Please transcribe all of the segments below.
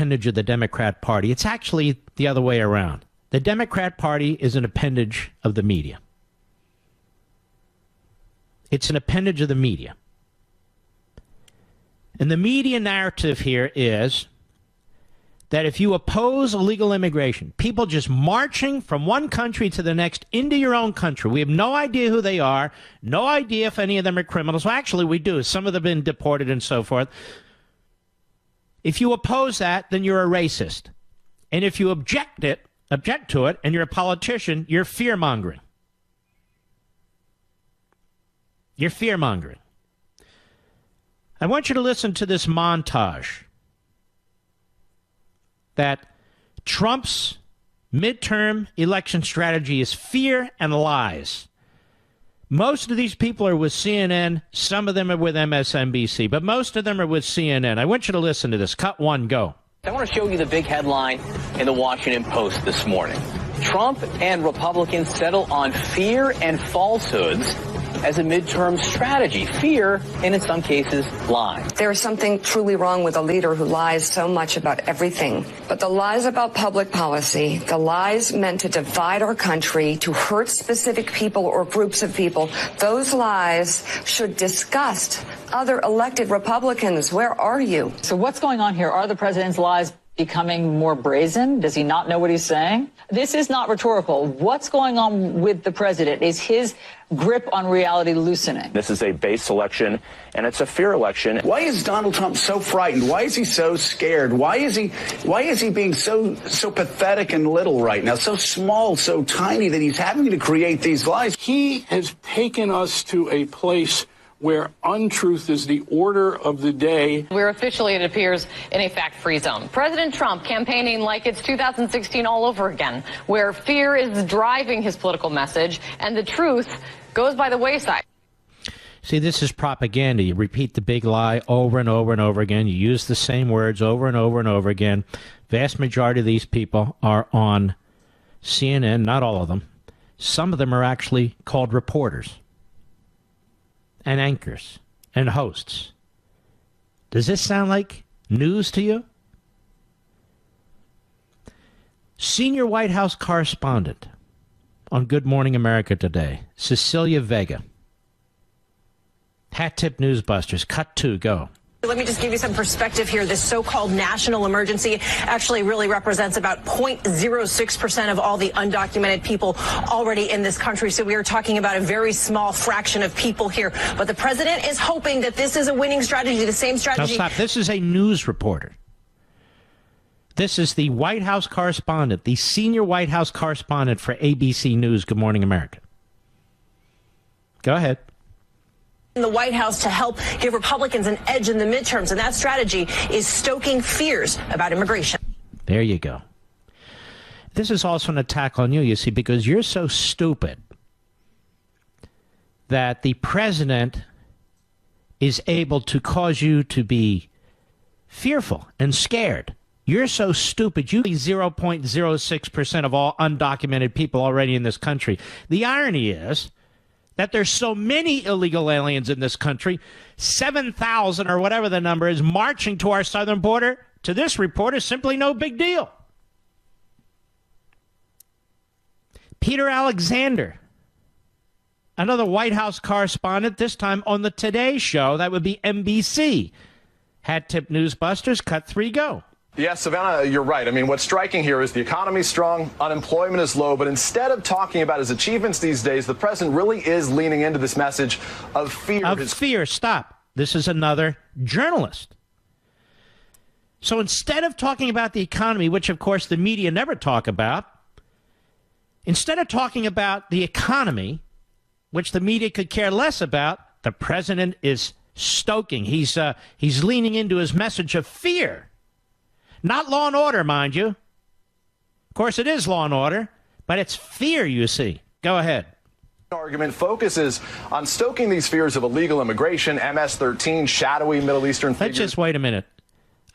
appendage of the Democrat Party. It's actually the other way around. The Democrat Party is an appendage of the media. It's an appendage of the media. And the media narrative here is that if you oppose illegal immigration, people just marching from one country to the next into your own country, we have no idea who they are, no idea if any of them are criminals. Well, actually, we do. Some of them have been deported and so forth. If you oppose that, then you're a racist. And if you object to it, and you're a politician, you're fear-mongering. You're fear-mongering. I want you to listen to this montage that Trump's midterm election strategy is fear and lies. Most of these people are with CNN. Some of them are with MSNBC, but most of them are with CNN. I want you to listen to this. Cut one, go. I want to show you the big headline in the Washington Post this morning. Trump and Republicans settle on fear and falsehoods as a midterm strategy. Fear, and in some cases, lies. There is something truly wrong with a leader who lies so much about everything. But the lies about public policy, the lies meant to divide our country, to hurt specific people or groups of people, those lies should disgust other elected Republicans. Where are you? So what's going on here? Are the president's lies becoming more brazen? Does he not know what he's saying? This is not rhetorical. What's going on with the president? Is his grip on reality loosening? This is a base election, and it's a fear election. Why is Donald Trump so frightened? Why is he so scared? Why is he being so pathetic and little right now? So small, so tiny that he's having to create these lies. He has taken us to a place where untruth is the order of the day. We're officially, it appears, in a fact-free zone. President Trump campaigning like it's 2016 all over again, where fear is driving his political message and the truth goes by the wayside. See, this is propaganda. You repeat the big lie over and over and over again. You use the same words over and over and over again. Vast majority of these people are on CNN, not all of them. Some of them are actually called reporters and anchors and hosts. Does this sound like news to you? Senior White House correspondent on Good Morning America today, Cecilia Vega. Hat Tip Newsbusters, cut two, go. Let me just give you some perspective here. This so-called national emergency actually really represents about 0.06% of all the undocumented people already in this country. So we are talking about a very small fraction of people here. But the president is hoping that this is a winning strategy, the same strategy. Now stop. This is a news reporter. This is the White House correspondent, the senior White House correspondent for ABC News, Good Morning America. Go ahead. In the White House to help give Republicans an edge in the midterms, and that strategy is stoking fears about immigration. There you go. This is also an attack on you, you see, because you're so stupid that the president is able to cause you to be fearful and scared. You're so stupid. You 0.06% of all undocumented people already in this country. The irony is that there's so many illegal aliens in this country, 7,000 or whatever the number is, marching to our southern border, to this report is simply no big deal. Peter Alexander, another White House correspondent, this time on the Today Show, that would be NBC. Hat Tip Newsbusters, cut three, go. Yes, Savannah, you're right. I mean, what's striking here is the economy's strong, unemployment is low, but instead of talking about his achievements these days, the president really is leaning into this message of fear. Of fear. Stop. This is another journalist. So instead of talking about the economy, which, of course, the media never talk about, instead of talking about the economy, which the media could care less about, the president is stoking. He's leaning into his message of fear. Not law and order, mind you. Of course, it is law and order, but it's fear, you see. Go ahead. Argument focuses on stoking these fears of illegal immigration, MS-13, shadowy Middle Eastern figures. Let's just wait a minute.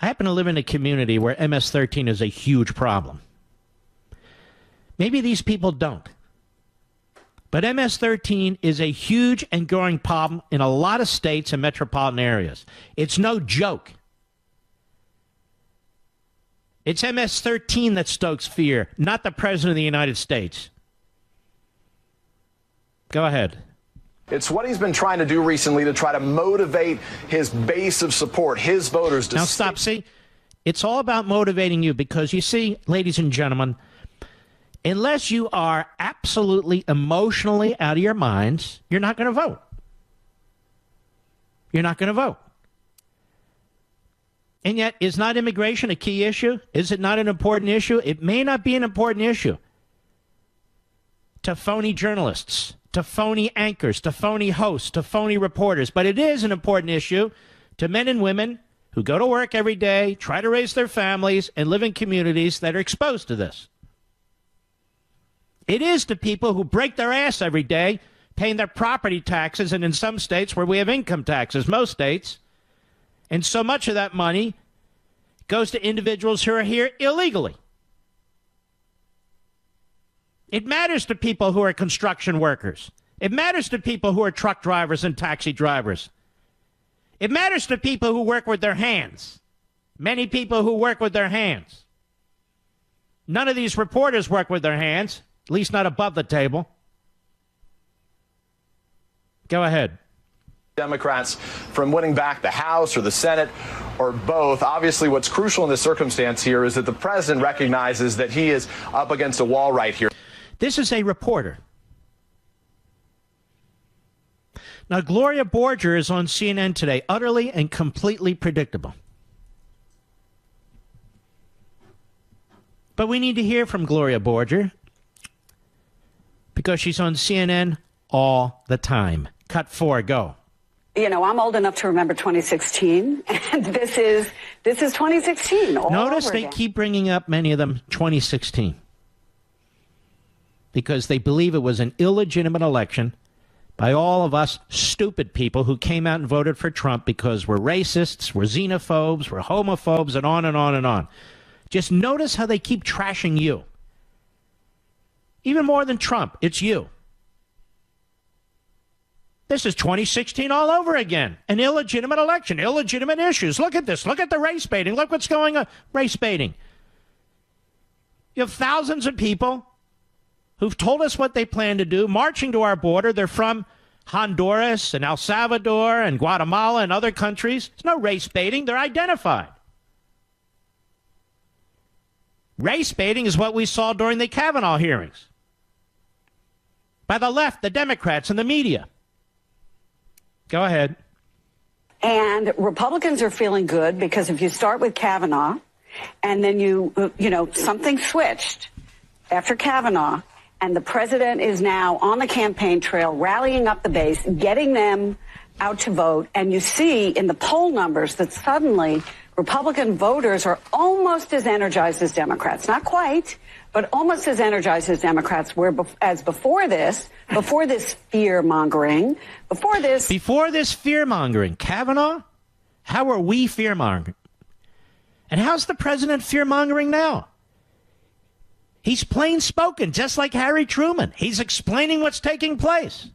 I happen to live in a community where MS-13 is a huge problem. Maybe these people don't. But MS-13 is a huge and growing problem in a lot of states and metropolitan areas. It's no joke. It's MS-13 that stokes fear, not the President of the United States. Go ahead. It's what he's been trying to do recently to try to motivate his base of support, his voters. To now stop. See, it's all about motivating you because, you see, ladies and gentlemen, unless you are absolutely emotionally out of your minds, you're not going to vote. You're not going to vote. And yet, is not immigration a key issue? Is it not an important issue? It may not be an important issue to phony journalists, to phony anchors, to phony hosts, to phony reporters. But it is an important issue to men and women who go to work every day, try to raise their families, and live in communities that are exposed to this. It is to people who break their ass every day, paying their property taxes, and in some states where we have income taxes, most states. And so much of that money goes to individuals who are here illegally. It matters to people who are construction workers. It matters to people who are truck drivers and taxi drivers. It matters to people who work with their hands. Many people who work with their hands. None of these reporters work with their hands, at least not above the table. Go ahead. Democrats from winning back the House or the Senate or both. Obviously, what's crucial in this circumstance here is that the president recognizes that he is up against a wall right here. This is a reporter. Now, Gloria Borger is on CNN today, utterly and completely predictable. But we need to hear from Gloria Borger because she's on CNN all the time. Cut 4, go. You know, I'm old enough to remember 2016, and this is 2016 all Notice over they again. keep bringing up, many of them, 2016. Because they believe it was an illegitimate election by all of us stupid people who came out and voted for Trump because we're racists, we're xenophobes, we're homophobes, and on and on and on. Just notice how they keep trashing you. Even more than Trump, it's you. This is 2016 all over again. An illegitimate election, illegitimate issues. Look at this. Look at the race baiting. Look what's going on. Race baiting. You have thousands of people who've told us what they plan to do, marching to our border. They're from Honduras and El Salvador and Guatemala and other countries. There's no race baiting. They're identified. Race baiting is what we saw during the Kavanaugh hearings by the left, the Democrats, and the media. Go ahead. And Republicans are feeling good because if you start with Kavanaugh and then you know, something switched after Kavanaugh and the president is now on the campaign trail, rallying up the base, getting them out to vote. And you see in the poll numbers that suddenly Republican voters are almost as energized as Democrats. Not quite, but almost as energized as Democrats were as before this fear-mongering, Before this fear-mongering, Kavanaugh, how are we fear-mongering? And how's the president fear-mongering now? He's plain-spoken, just like Harry Truman. He's explaining what's taking place.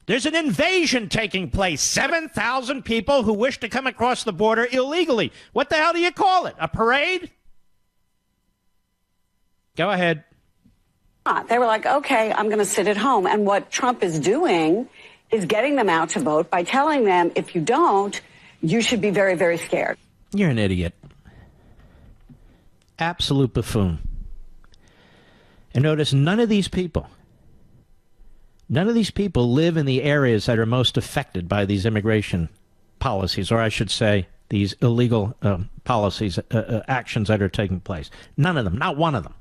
There's an invasion taking place. 7,000 people who wish to come across the border illegally. What the hell do you call it? A parade? Go ahead. They were like, okay, I'm going to sit at home. And what Trump is doing is getting them out to vote by telling them, if you don't, you should be very, very scared. You're an idiot. Absolute buffoon. And notice none of these people live in the areas that are most affected by these immigration policies, or I should say, these illegal policies, actions that are taking place. None of them, not one of them.